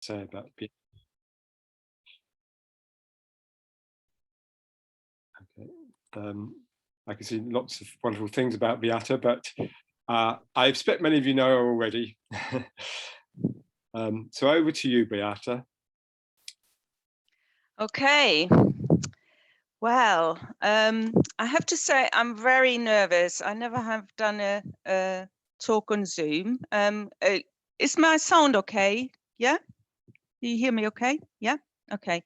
say about Beate? Okay. I can see lots of wonderful things about Beate, but I expect many of you know her already. So over to you, Beate. Okay. Well, I have to say I'm very nervous. I never have done a talk on Zoom. Is my sound okay? Yeah? Do you hear me okay? Yeah? Okay.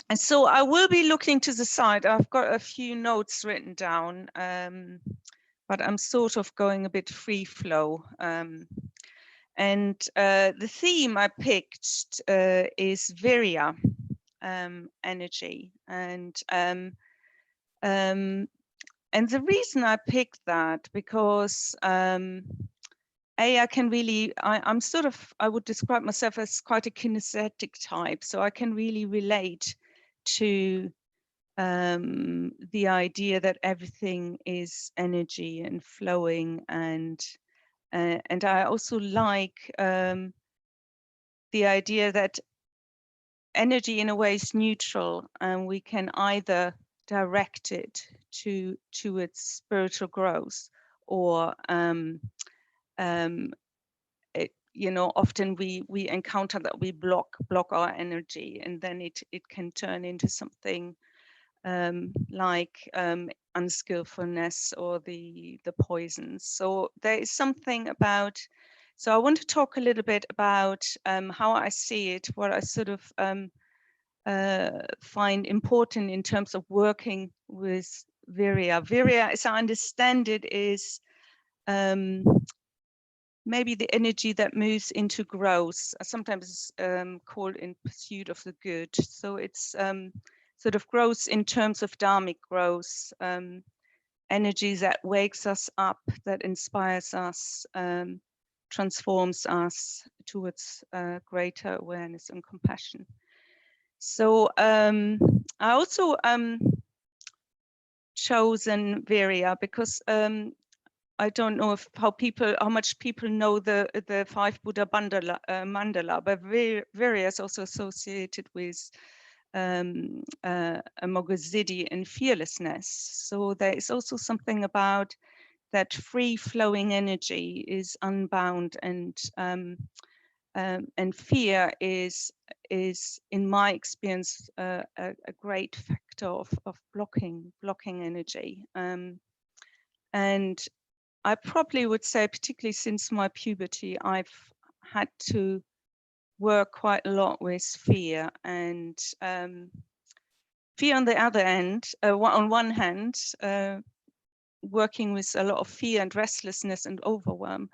And so I will be looking to the side. I've got a few notes written down, but I'm sort of going a bit free flow. And the theme I picked is Virya, energy. And the reason I picked that, because I can really, I'm sort of, I would describe myself as quite a kinesthetic type. So I can really relate to the idea that everything is energy and flowing, and I also like the idea that energy in a way is neutral, and we can either direct it to its spiritual growth, or often we encounter that we block our energy, and then it can turn into something like unskillfulness or the poisons. So there is something about, so I want to talk a little bit about how I see it, what I sort of find important in terms of working with Virya. Virya, as I understand it, is maybe the energy that moves into growth, sometimes called in pursuit of the good. So it's sort of growth in terms of dharmic growth, energy that wakes us up, that inspires us, transforms us towards greater awareness and compassion. So I also chosen Virya because I don't know how much people know the 5 Buddha mandala, but Virya is also associated with Mogaziddhi and fearlessness. So there is also something about that free-flowing energy is unbound, and fear is in my experience a great factor of blocking energy. And I probably would say, particularly since my puberty, I've had to work quite a lot with fear. And fear on the other end, on one hand, working with a lot of fear and restlessness and overwhelm.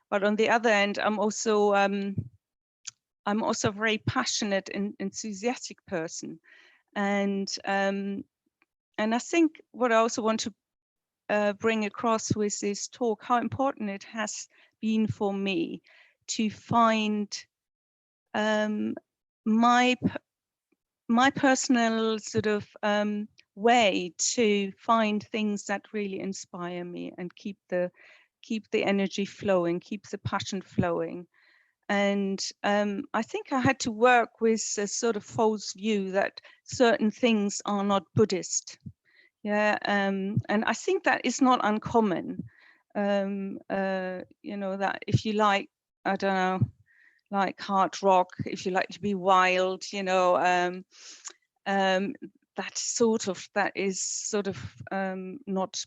But on the other end, I'm also a very passionate and enthusiastic person. And I think what I also want to bring across with this talk, how important it has been for me to find my personal sort of way to find things that really inspire me and keep the energy flowing, keep the passion flowing. And I think I had to work with a sort of false view that certain things are not Buddhist. Yeah, and I think that is not uncommon. That if you like, I don't know, like hard rock, if you like to be wild, that is sort of not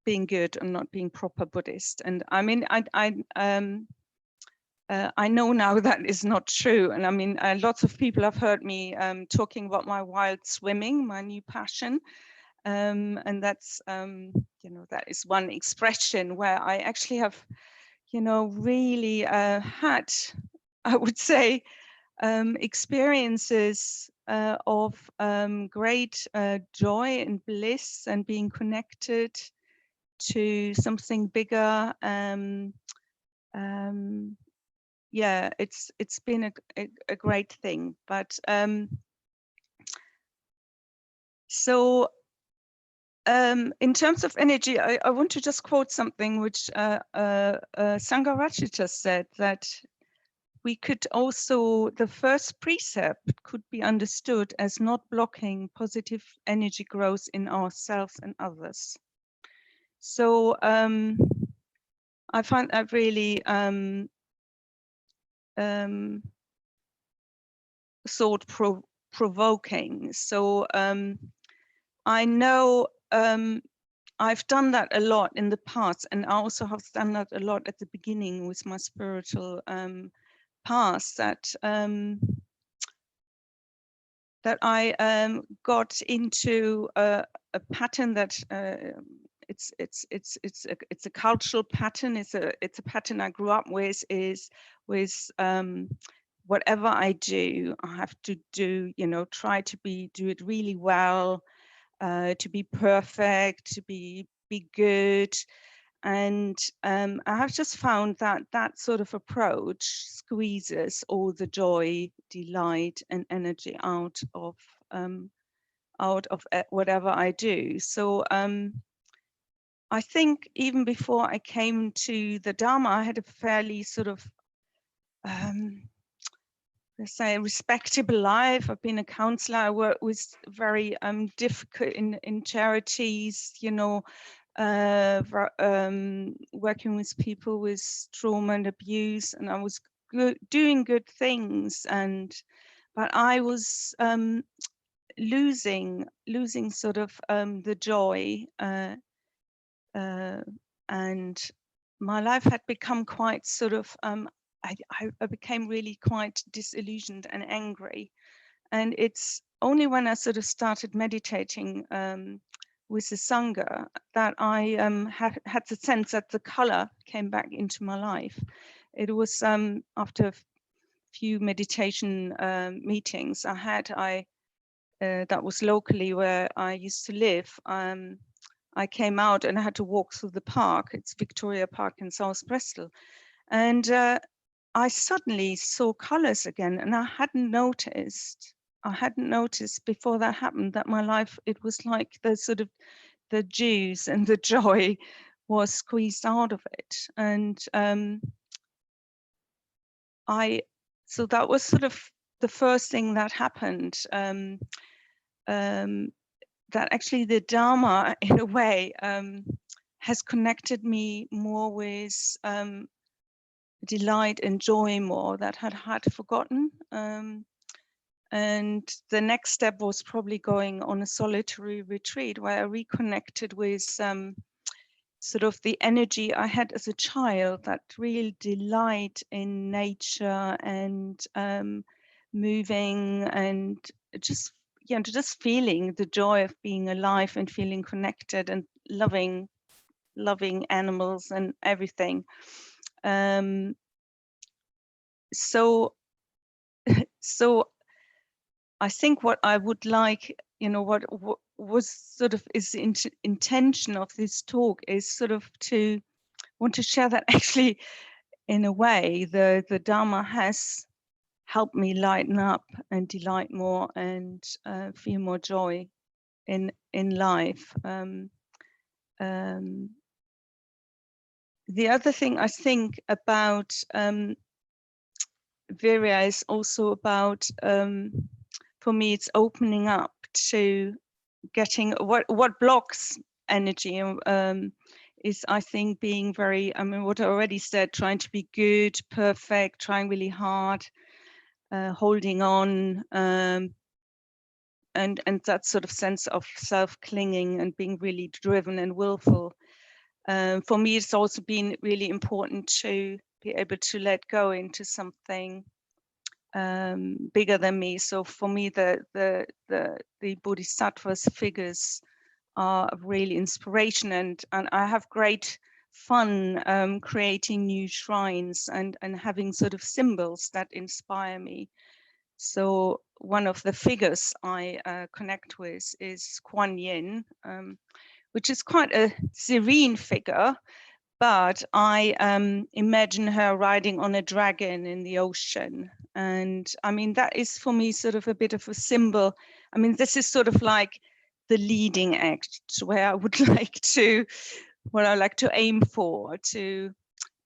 being good and not being proper Buddhist. And I mean, I know now that is not true. And I mean, lots of people have heard me talking about my wild swimming, my new passion. And that's, that is one expression where I actually have, really had, I would say, experiences of great joy and bliss and being connected to something bigger. Yeah, it's been a great thing. But so in terms of energy, I want to just quote something which Sangharakshita said, that we could also, the first precept could be understood as not blocking positive energy growth in ourselves and others. So I find that really thought-provoking. So I know I've done that a lot in the past, and I also have done that a lot at the beginning with my spiritual past, that I got into a pattern that it's a cultural pattern. It's a pattern I grew up with. Is with whatever I do, I have to do, try to do it really well, to be perfect, to be good. And I have just found that that sort of approach squeezes all the joy, delight, and energy out of whatever I do. So I think even before I came to the Dharma, I had a fairly sort of let's say respectable life. I've been a counselor. I work with very difficult in charities, working with people with trauma and abuse, and I was doing good things, but I was losing sort of the joy, and my life had become quite sort of I became really quite disillusioned and angry. And it's only when I sort of started meditating with the Sangha that I had the sense that the color came back into my life. It was after a few meditation meetings that was locally where I used to live. I came out and I had to walk through the park. It's Victoria Park in South Bristol. And I suddenly saw colors again, and I hadn't noticed before that happened that my life, it was like the sort of the juice and the joy was squeezed out of it. And so that was sort of the first thing that happened, that actually the Dharma in a way has connected me more with delight and joy more that I had forgotten. And the next step was probably going on a solitary retreat where I reconnected with sort of the energy I had as a child, that real delight in nature and moving, and just feeling the joy of being alive and feeling connected and loving animals and everything. So I think what I would like, what was sort of is the intention of this talk is sort of to want to share that actually, in a way, the Dharma has helped me lighten up and delight more and feel more joy in life. The other thing I think about Virya is also about, for me, it's opening up to getting what blocks energy is, I think, being very, what I already said, trying to be good, perfect, trying really hard, holding on, and that sort of sense of self-clinging and being really driven and willful. For me, it's also been really important to be able to let go into something bigger than me. So for me, the Bodhisattvas figures are of really inspiration, and I have great fun creating new shrines and having sort of symbols that inspire me. So one of the figures I connect with is Kuan Yin, which is quite a serene figure, but I imagine her riding on a dragon in the ocean. And that is for me sort of a bit of a symbol. This is sort of like the leading act where I would like to, what I like to aim for, to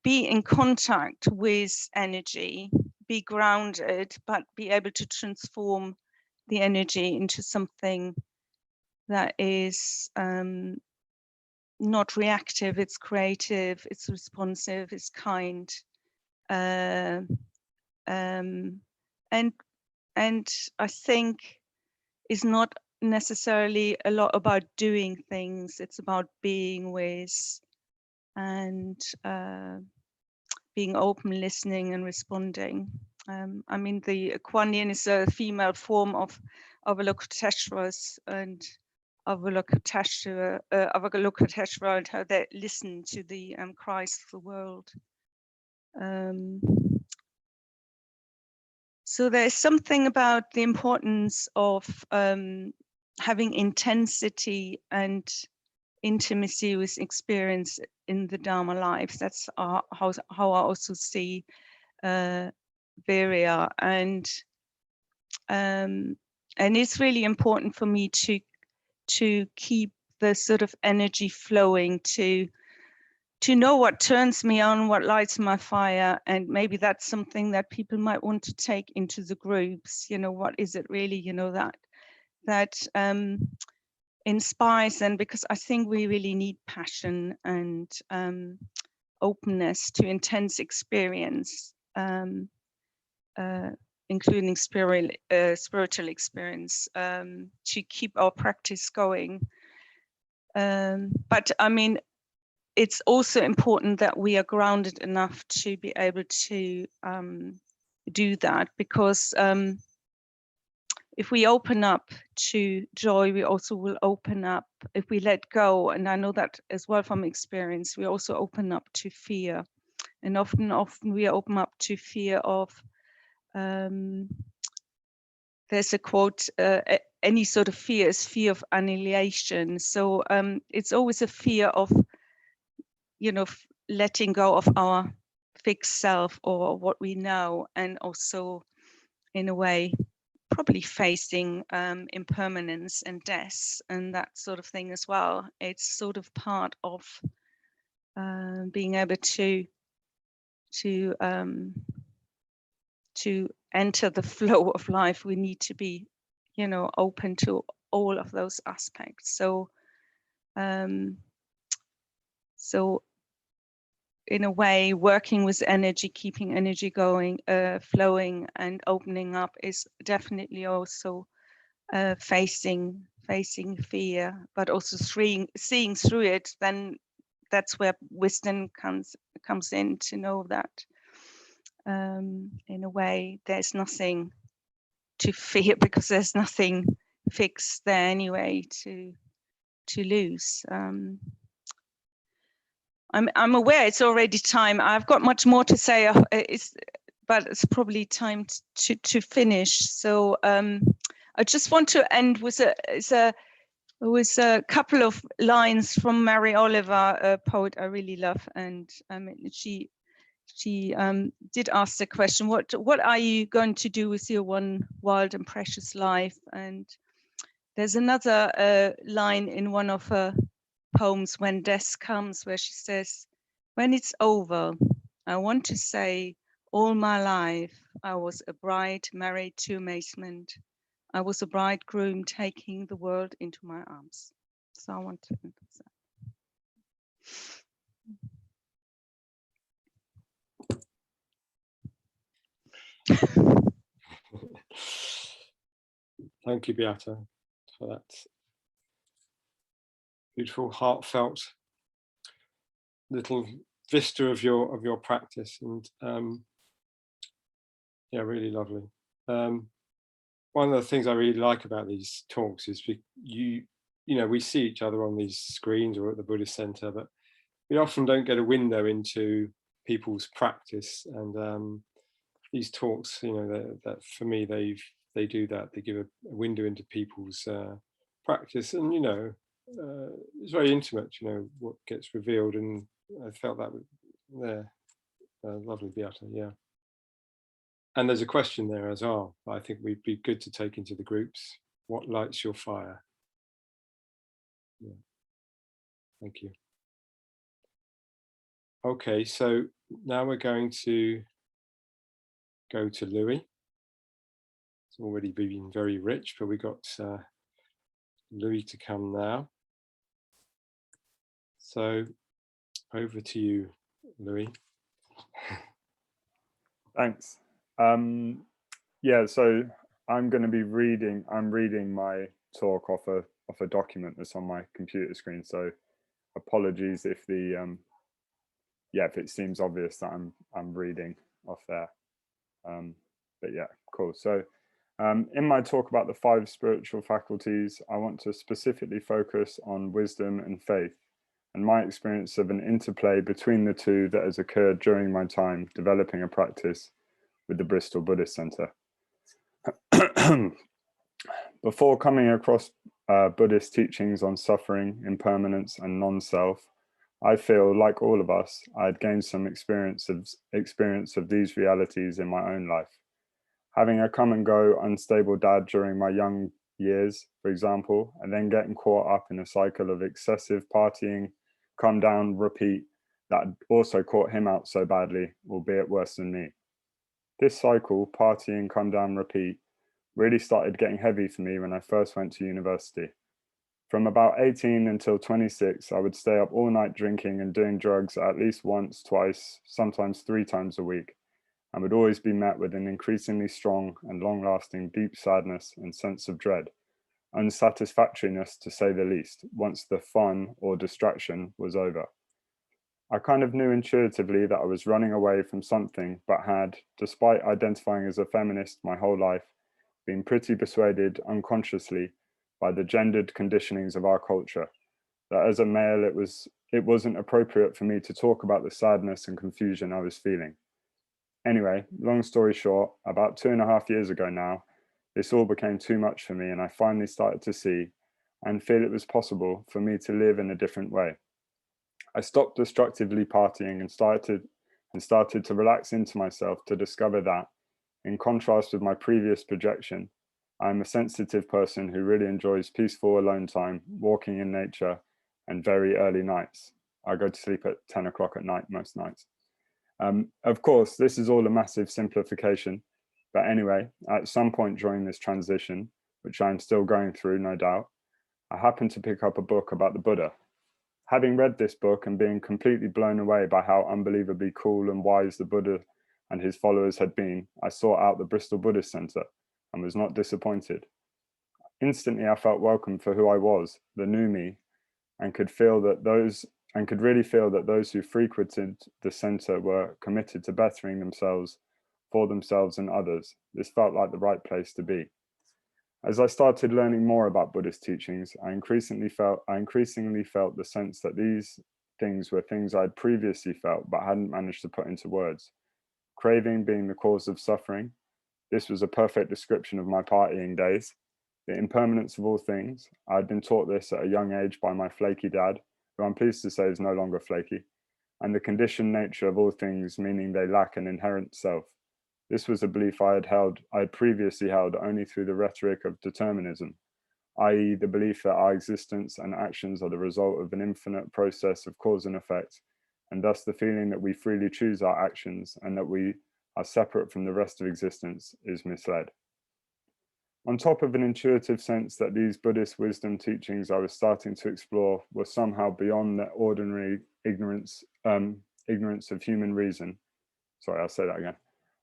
be in contact with energy, be grounded, but be able to transform the energy into something that is not reactive, it's creative, it's responsive, it's kind. And I think is not necessarily a lot about doing things, it's about being with and being open, listening and responding. I mean, the Kuan Yin is a female form of Avalokiteshvaras, and Avalokiteshvara and how they listen to the cries of the world. So there's something about the importance of having intensity and intimacy with experience in the Dharma lives. That's how I also see Virya, and it's really important for me to keep the sort of energy flowing, to know what turns me on, what lights my fire, and maybe that's something that people might want to take into the groups. You know, what is it really, you know, that inspires them, because I think we really need passion and openness to intense experience, including spiritual experience, to keep our practice going. But I mean, it's also important that we are grounded enough to be able to do that, because if we open up to joy, we also will open up. If we let go, and I know that as well from experience, we also open up to fear, and often we open up to fear of. There's a quote: "Any sort of fear is fear of annihilation." So it's always a fear of, you know, letting go of our fixed self or what we know, and also in a way probably facing impermanence and death and that sort of thing as well. It's sort of part of being able to enter the flow of life. We need to be, you know, open to all of those aspects. So in a way, working with energy, keeping energy going, flowing and opening up is definitely also facing fear, but also seeing through it. Then that's where wisdom comes in, to know that in a way there's nothing to fear, because there's nothing fixed there anyway to lose. I'm aware it's already time. I've got much more to say, but it's probably time to finish. So I just want to end with a couple of lines from Mary Oliver, a poet I really love, and she did ask the question, what are you going to do with your one wild and precious life? And there's another line in one of her poems, When Death Comes, where she says, "When it's over, I want to say, all my life I was a bride married to amazement. I was a bridegroom taking the world into my arms." So I want to end with that. Thank you, Beate, for that beautiful, heartfelt little vista of your practice, and yeah, really lovely. One of the things I really like about these talks is you know, we see each other on these screens or at the Buddhist Center, but we often don't get a window into people's practice. And these talks, you know, that for me, they do that. They give a window into people's practice, and you know, it's very intimate. You know what gets revealed, and I felt that there. Lovely, Beate. Yeah. And there's a question there as well. I think would be good to take into the groups. What lights your fire? Yeah. Thank you. Okay, so now we're going to go to Louis. It's already been very rich, but we got Louis to come now. So over to you, Louis. Thanks. Yeah, so I'm reading my talk off a document that's on my computer screen. So apologies if if it seems obvious that I'm reading off there. But yeah, cool. So in my talk about the 5 spiritual faculties, I want to specifically focus on wisdom and faith, and my experience of an interplay between the two that has occurred during my time developing a practice with the Bristol Buddhist Center. Before coming across Buddhist teachings on suffering, impermanence, and non-self, I feel, like all of us, I had gained some experience of these realities in my own life. Having a come and go unstable dad during my young years, for example, and then getting caught up in a cycle of excessive partying, come down, repeat, that also caught him out so badly, albeit worse than me. This cycle, partying, come down, repeat, really started getting heavy for me when I first went to university. From about 18 until 26, I would stay up all night drinking and doing drugs at least once, twice, sometimes 3 times a week, and would always be met with an increasingly strong and long-lasting deep sadness and sense of dread, unsatisfactoriness to say the least, once the fun or distraction was over. I kind of knew intuitively that I was running away from something, but had, despite identifying as a feminist my whole life, been pretty persuaded unconsciously by the gendered conditionings of our culture, that as a male it wasn't appropriate for me to talk about the sadness and confusion I was feeling. Anyway, long story short, about 2.5 years ago now, this all became too much for me, and I finally started to see and feel it was possible for me to live in a different way. I stopped destructively partying and started to relax into myself to discover that, in contrast with my previous projection, I'm a sensitive person who really enjoys peaceful alone time, walking in nature, and very early nights. I go to sleep at 10 o'clock at night most nights. Of course, this is all a massive simplification, but anyway, at some point during this transition, which I'm still going through, no doubt, I happened to pick up a book about the Buddha. Having read this book and being completely blown away by how unbelievably cool and wise the Buddha and his followers had been, I sought out the Bristol Buddhist Center and was not disappointed. Instantly, I felt welcome for who I was, the new me, and could really feel that those who frequented the center were committed to bettering themselves for themselves and others. This felt like the right place to be. As I started learning more about Buddhist teachings, I increasingly felt the sense that these things were things I'd previously felt but hadn't managed to put into words. Craving being the cause of suffering. This was a perfect description of my partying days. The impermanence of all things. I'd been taught this at a young age by my flaky dad, who I'm pleased to say is no longer flaky, and the conditioned nature of all things, meaning they lack an inherent self. This was a belief I had previously held only through the rhetoric of determinism, i.e. the belief that our existence and actions are the result of an infinite process of cause and effect, and thus the feeling that we freely choose our actions and that we are separate from the rest of existence is misled. On top of an intuitive sense that these Buddhist wisdom teachings I was starting to explore were somehow beyond the ordinary ignorance of human reason. Sorry, I'll say that again.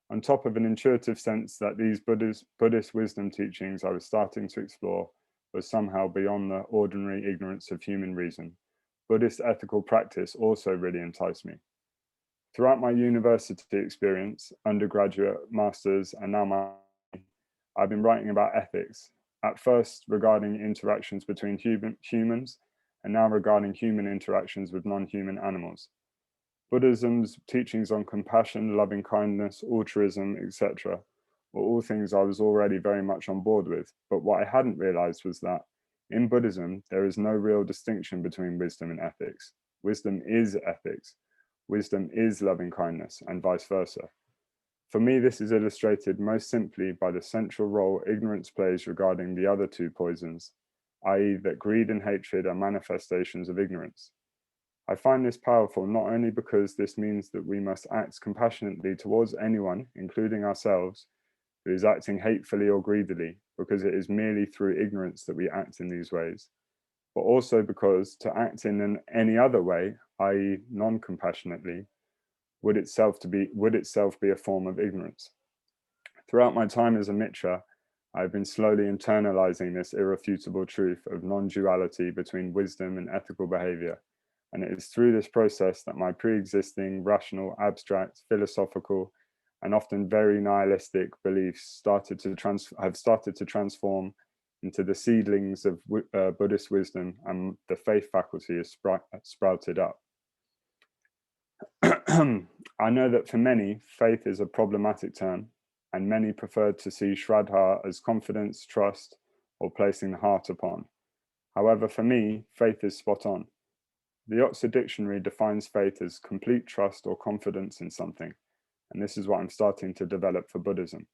On top of an intuitive sense that these Buddhist wisdom teachings I was starting to explore were somehow beyond the ordinary ignorance of human reason, Buddhist ethical practice also really enticed me. Throughout my university experience, undergraduate, master's, and now I've been writing about ethics, at first regarding interactions between humans, and now regarding human interactions with non-human animals. Buddhism's teachings on compassion, loving kindness, altruism, etc. were all things I was already very much on board with, but what I hadn't realized was that in Buddhism, there is no real distinction between wisdom and ethics. Wisdom is ethics. Wisdom is loving kindness, and vice versa. For me, this is illustrated most simply by the central role ignorance plays regarding the other 2 poisons, i.e. that greed and hatred are manifestations of ignorance. I find this powerful not only because this means that we must act compassionately towards anyone, including ourselves, who is acting hatefully or greedily, because it is merely through ignorance that we act in these ways, but also because to act in any other way, i.e. non-compassionately, would itself be a form of ignorance. Throughout my time as a Mitra, I've been slowly internalizing this irrefutable truth of non-duality between wisdom and ethical behavior. And it is through this process that my pre-existing, rational, abstract, philosophical, and often very nihilistic beliefs have started to transform into the seedlings of Buddhist wisdom, and the faith faculty is sprouted up. I know that for many, faith is a problematic term, and many prefer to see Shraddha as confidence, trust, or placing the heart upon. However, for me, faith is spot on. The Oxford Dictionary defines faith as complete trust or confidence in something, and this is what I'm starting to develop for Buddhism.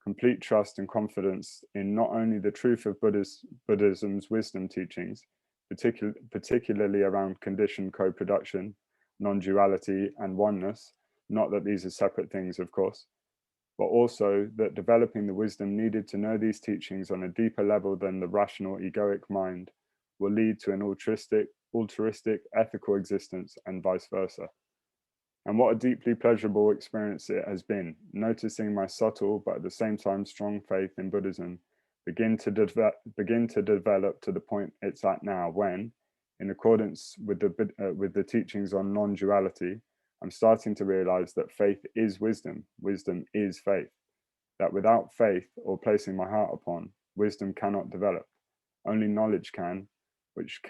Complete trust and confidence in not only the truth of Buddhism's wisdom teachings, particularly around conditioned co-production, non-duality, and oneness, not that these are separate things, of course, but also that developing the wisdom needed to know these teachings on a deeper level than the rational egoic mind will lead to an altruistic, ethical existence, and vice versa. And what a deeply pleasurable experience it has been, noticing my subtle but at the same time strong faith in Buddhism begin to develop to the point it's at now, when, in accordance with the teachings on non-duality, I'm starting to realize that faith is wisdom, wisdom is faith, that without faith or placing my heart upon, wisdom cannot develop. Only knowledge can, which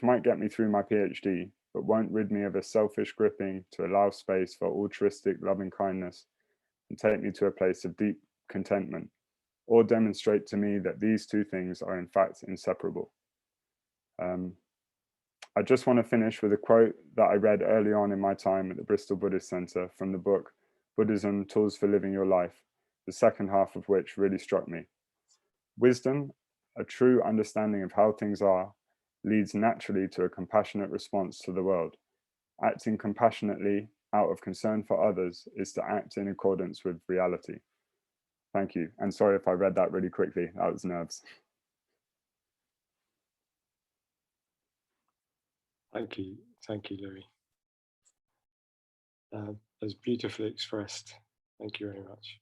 might get me through my PhD, but won't rid me of a selfish gripping to allow space for altruistic loving kindness and take me to a place of deep contentment, or demonstrate to me that these two things are in fact inseparable. I just want to finish with a quote that I read early on in my time at the Bristol Buddhist Center from the book Buddhism, Tools for Living Your Life, the second half of which really struck me. Wisdom, a true understanding of how things are, leads naturally to a compassionate response to the world. Acting compassionately out of concern for others is to act in accordance with reality. Thank you. And sorry if I read that really quickly. That was nerves. Thank you, Louis. That was beautifully expressed. Thank you very much.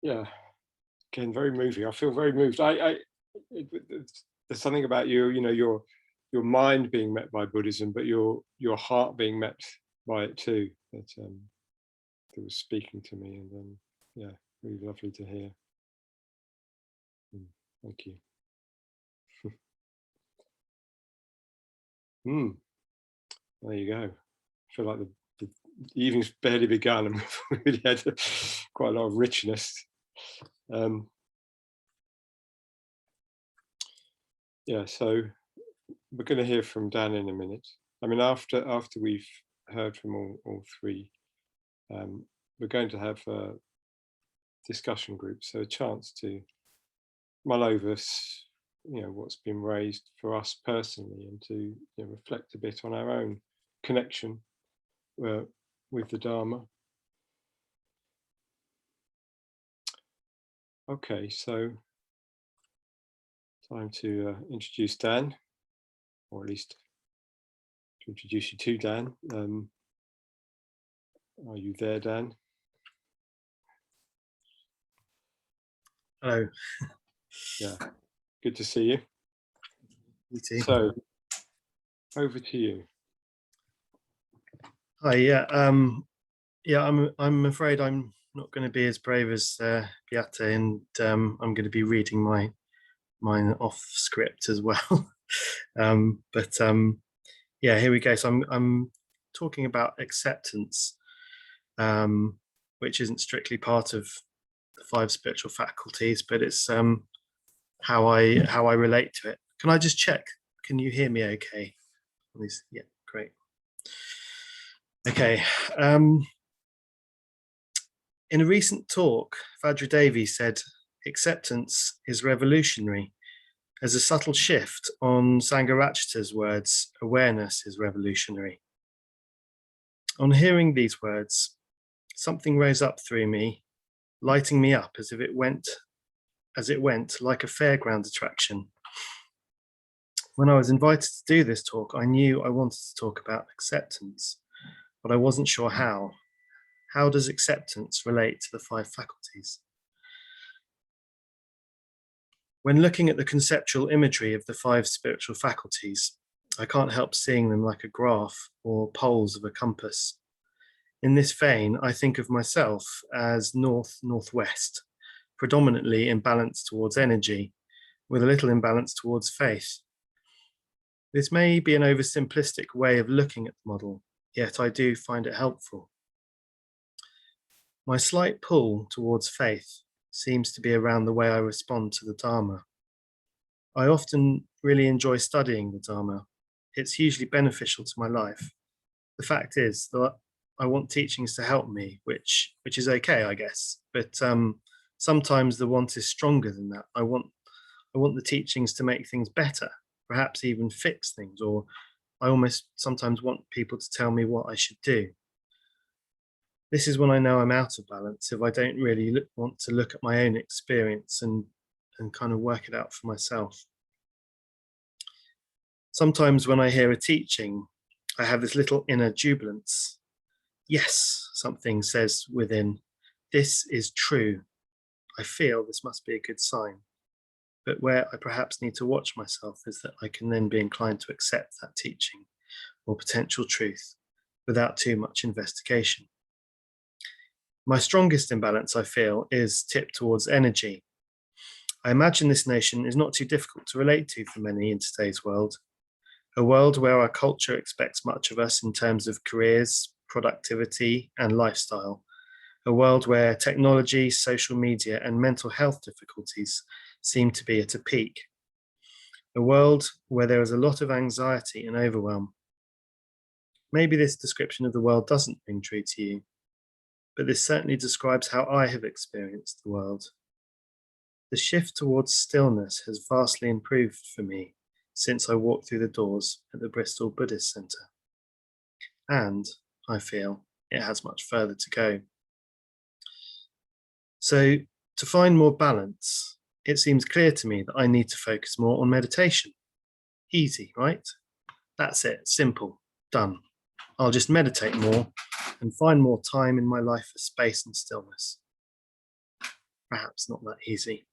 Yeah, again, very moving. I feel very moved. There's something about you, your mind being met by Buddhism, but your heart being met by it too. That was speaking to me, and yeah, really lovely to hear. Thank you. There you go. I feel like the evening's barely begun, and we've really had quite a lot of richness. Yeah, so we're going to hear from Dan in a minute. I mean, after we've heard from all three, we're going to have a discussion group, so a chance to mull over, what's been raised for us personally, and to reflect a bit on our own connection with the Dharma. Okay, so time to introduce Dan, or at least to introduce you to Dan. Are you there, Dan? Hello. Yeah, good to see you. You too. So, over to you. Hi. Yeah. I'm afraid I'm not going to be as brave as Beate, and I'm going to be reading mine off script as well. Yeah, here we go. So I'm talking about acceptance, which isn't strictly part of the 5 spiritual faculties, but it's how I relate to it. Can I just check? Can you hear me okay? Yeah, great. Okay. In a recent talk, Vajra Devi said, acceptance is revolutionary There's a subtle shift on Sangharakshita's words, awareness is revolutionary. On hearing these words, something rose up through me, lighting me up as it went like a fairground attraction. When I was invited to do this talk, I knew I wanted to talk about acceptance, but I wasn't sure how. How does acceptance relate to the 5 faculties? When looking at the conceptual imagery of the 5 spiritual faculties, I can't help seeing them like a graph or poles of a compass. In this vein, I think of myself as north-northwest, predominantly imbalanced towards energy, with a little imbalance towards faith. This may be an oversimplistic way of looking at the model, yet I do find it helpful. My slight pull towards faith seems to be around the way I respond to the Dharma. I often really enjoy studying the Dharma. It's hugely beneficial to my life. The fact is that I want teachings to help me, which is okay, I guess. But sometimes the want is stronger than that. I want the teachings to make things better, perhaps even fix things, or I almost sometimes want people to tell me what I should do. This is when I know I'm out of balance, if I don't really want to look at my own experience and kind of work it out for myself. Sometimes when I hear a teaching, I have this little inner jubilance. Yes, something says within, this is true. I feel this must be a good sign. But where I perhaps need to watch myself is that I can then be inclined to accept that teaching or potential truth without too much investigation. My strongest imbalance, I feel, is tipped towards energy. I imagine this notion is not too difficult to relate to for many in today's world, a world where our culture expects much of us in terms of careers, productivity, and lifestyle, a world where technology, social media, and mental health difficulties seem to be at a peak, a world where there is a lot of anxiety and overwhelm. Maybe this description of the world doesn't ring true to you, but this certainly describes how I have experienced the world. The shift towards stillness has vastly improved for me since I walked through the doors at the Bristol Buddhist Centre. And I feel it has much further to go. So to find more balance, it seems clear to me that I need to focus more on meditation. Easy, right? That's it, simple, done. I'll just meditate more and find more time in my life for space and stillness. Perhaps not that easy.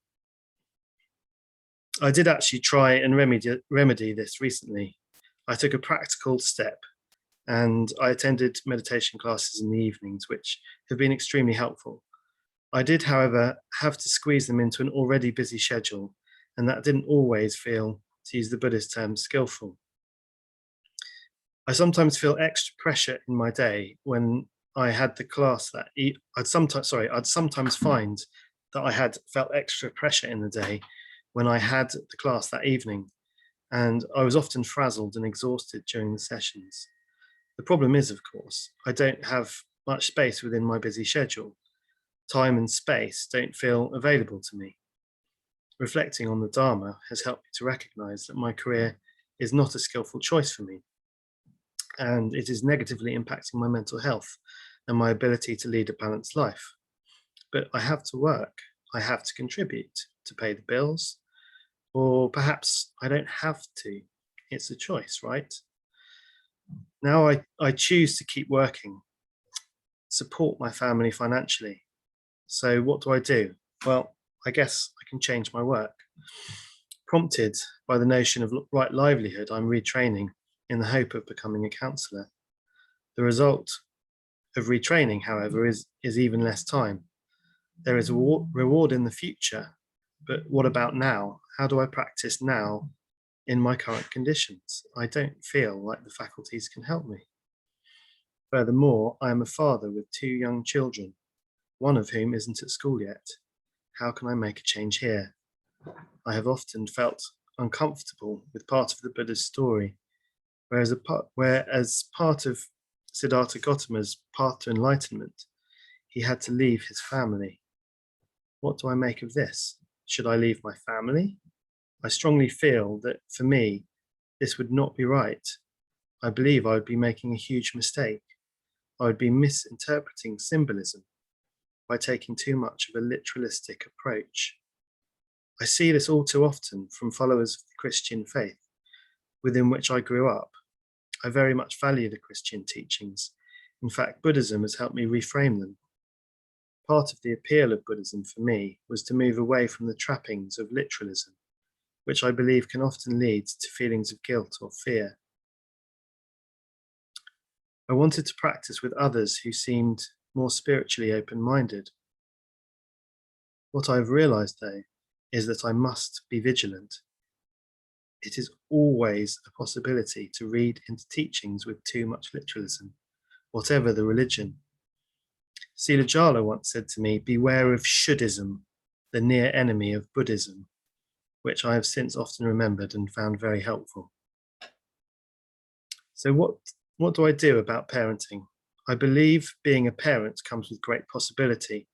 I did actually try and remedy this recently. I took a practical step and I attended meditation classes in the evenings, which have been extremely helpful. I did, however, have to squeeze them into an already busy schedule, and that didn't always feel, to use the Buddhist term, skillful. I sometimes feel extra pressure in my day when I had the class that I'd sometimes find that I had felt extra pressure in the day when I had the class that evening, and I was often frazzled and exhausted during the sessions. The problem is, of course, I don't have much space within my busy schedule. Time and space don't feel available to me. Reflecting on the Dharma has helped me to recognize that my career is not a skillful choice for me, and it is negatively impacting my mental health and my ability to lead a balanced life. But I have to work, I have to contribute to pay the bills, or perhaps I don't have to. It's a choice, right? Now I choose to keep working, support my family financially. So what do? Well, I guess I can change my work. Prompted by the notion of right livelihood, I'm retraining in the hope of becoming a counsellor. The result of retraining, however, is even less time. There is a reward in the future, but what about now? How do I practice now in my current conditions? I don't feel like the faculties can help me. Furthermore, I am a father with 2 young children, one of whom isn't at school yet. How can I make a change here? I have often felt uncomfortable with part of the Buddha's story, whereas part of Siddhartha Gautama's path to enlightenment, he had to leave his family. What do I make of this? Should I leave my family? I strongly feel that for me, this would not be right. I believe I would be making a huge mistake. I would be misinterpreting symbolism by taking too much of a literalistic approach. I see this all too often from followers of the Christian faith, within which I grew up. I very much value the Christian teachings. In fact, Buddhism has helped me reframe them. Part of the appeal of Buddhism for me was to move away from the trappings of literalism, which I believe can often lead to feelings of guilt or fear. I wanted to practice with others who seemed more spiritually open-minded. What I've realized, though, is that I must be vigilant. It is always a possibility to read into teachings with too much literalism, whatever the religion. Sila Jala once said to me, "Beware of shouldism, the near enemy of Buddhism," which I have since often remembered and found very helpful. So what do I do about parenting? I believe being a parent comes with great possibility.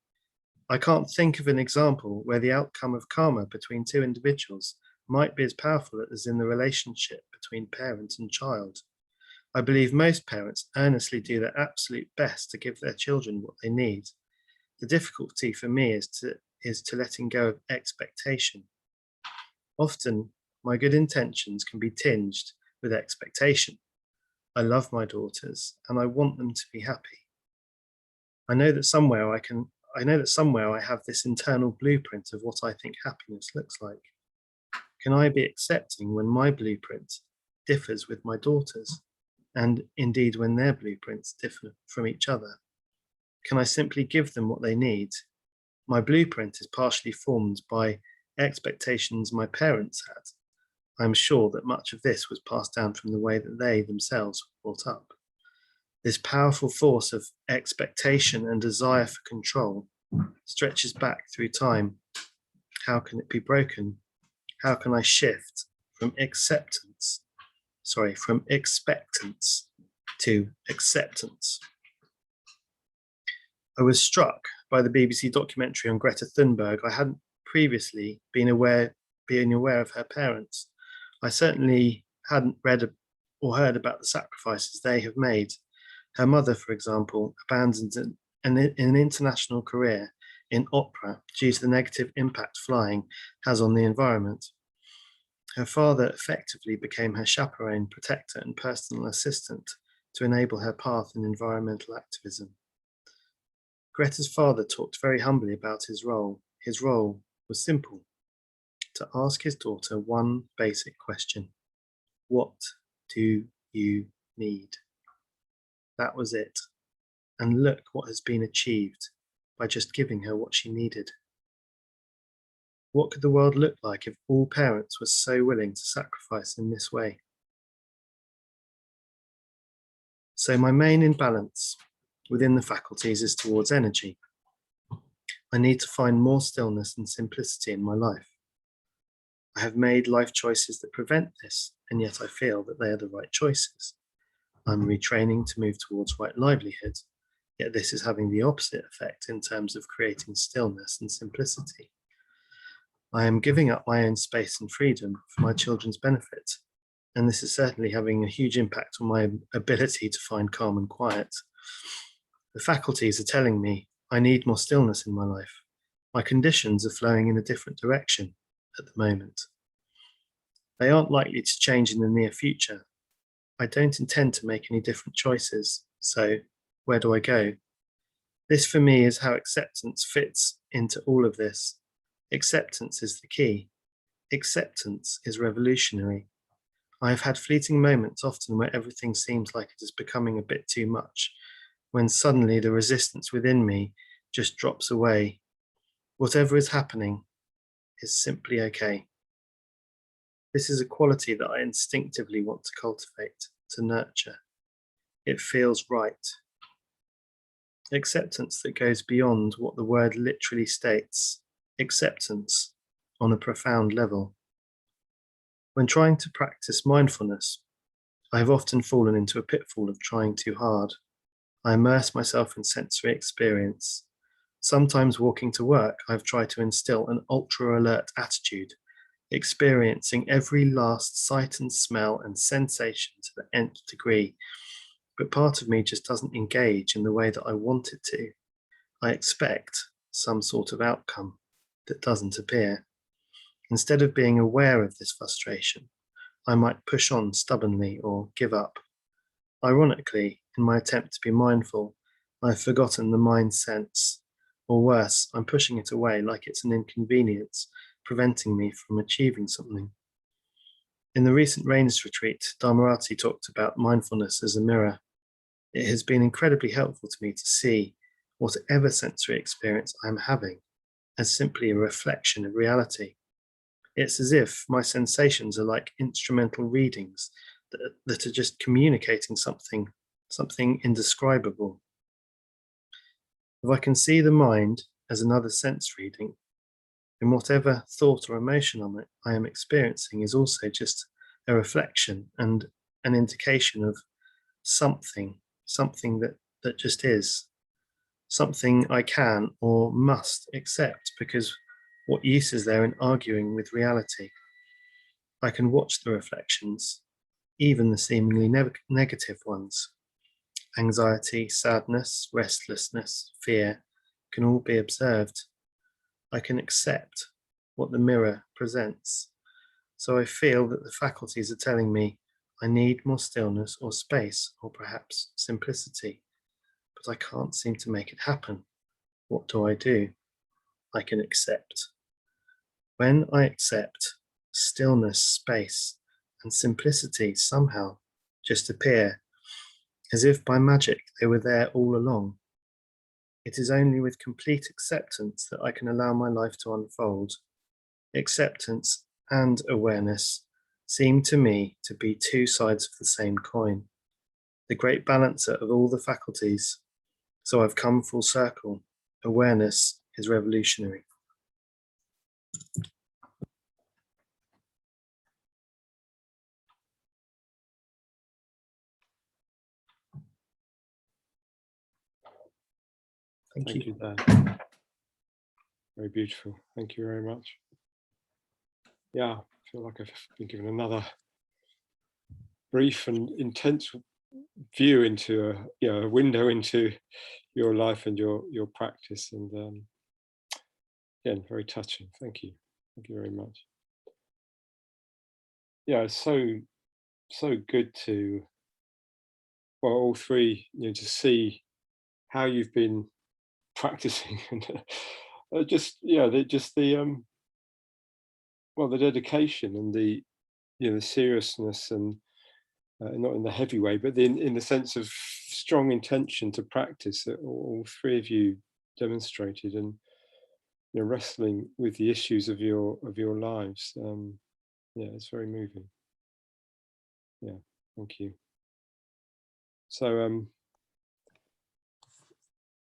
I can't think of an example where the outcome of karma between two individuals might be as powerful as in the relationship between parent and child. I believe most parents earnestly do their absolute best to give their children what they need. The difficulty for me is to letting go of expectation. Often, my good intentions can be tinged with expectation. I love my daughters and I want them to be happy. I know that somewhere I have this internal blueprint of what I think happiness looks like. Can I be accepting when my blueprint differs with my daughters, and indeed when their blueprints differ from each other? Can I simply give them what they need? My blueprint is partially formed by expectations my parents had. I'm sure that much of this was passed down from the way that they themselves were brought up. This powerful force of expectation and desire for control stretches back through time. How can it be broken? How can I shift from expectance to acceptance? I was struck by the BBC documentary on Greta Thunberg. I hadn't previously been aware of her parents. I certainly hadn't read or heard about the sacrifices they have made. Her mother, for example, abandoned an international career in opera due to the negative impact flying has on the environment. Her father effectively became her chaperone, protector, and personal assistant to enable her path in environmental activism. Greta's father talked very humbly about his role. His role was simple: to ask his daughter one basic question: what do you need? That was it. And look what has been achieved by just giving her what she needed. What could the world look like if all parents were so willing to sacrifice in this way? So my main imbalance within the faculties is towards energy. I need to find more stillness and simplicity in my life. I have made life choices that prevent this, and yet I feel that they are the right choices. I'm retraining to move towards right livelihood, yet this is having the opposite effect in terms of creating stillness and simplicity. I am giving up my own space and freedom for my children's benefit, and this is certainly having a huge impact on my ability to find calm and quiet. The faculties are telling me I need more stillness in my life. My conditions are flowing in a different direction at the moment. They aren't likely to change in the near future. I don't intend to make any different choices, so where do I go? This for me is how acceptance fits into all of this. Acceptance is the key. Acceptance is revolutionary. I have had fleeting moments often where everything seems like it is becoming a bit too much, when suddenly the resistance within me just drops away. Whatever is happening is simply okay. This is a quality that I instinctively want to cultivate, to nurture. It feels right. Acceptance that goes beyond what the word literally states. Acceptance on a profound level. When trying to practice mindfulness, I have often fallen into a pitfall of trying too hard. I immerse myself in sensory experience. Sometimes walking to work, I've tried to instill an ultra-alert attitude, experiencing every last sight and smell and sensation to the nth degree, but part of me just doesn't engage in the way that I want it to. I expect some sort of outcome that doesn't appear. Instead of being aware of this frustration, I might push on stubbornly or give up. Ironically, in my attempt to be mindful, I've forgotten the mind sense, or worse, I'm pushing it away like it's an inconvenience, preventing me from achieving something. In the recent Rains retreat, Dharmarati talked about mindfulness as a mirror. It has been incredibly helpful to me to see whatever sensory experience I'm having as simply a reflection of reality. It's as if my sensations are like instrumental readings that are just communicating something indescribable. If I can see the mind as another sense reading, then whatever thought or emotion I am experiencing is also just a reflection and an indication of something that just is, something I can or must accept, because what use is there in arguing with reality? I can watch the reflections, even the seemingly negative ones. Anxiety, sadness, restlessness, fear can all be observed. I can accept what the mirror presents. So I feel that the faculties are telling me I need more stillness or space, or perhaps simplicity, but I can't seem to make it happen. What do? I can accept. When I accept, stillness, space, and simplicity somehow just appear, as if by magic they were there all along. It is only with complete acceptance that I can allow my life to unfold. Acceptance and awareness seem to me to be two sides of the same coin, the great balancer of all the faculties. So I've come full circle. Awareness is revolutionary. Thank you. Dan. Very beautiful. Thank you very much. Yeah, I feel like I've been given another brief and intense view into a window into your life and your practice, and again, very touching. Thank you very much. Yeah, it's so good to, well, all three, to see how you've been practicing, and the dedication and the seriousness, and not in the heavy way, but in the sense of strong intention to practice that all three of you demonstrated, and wrestling with the issues of your lives. It's very moving. Yeah, thank you. So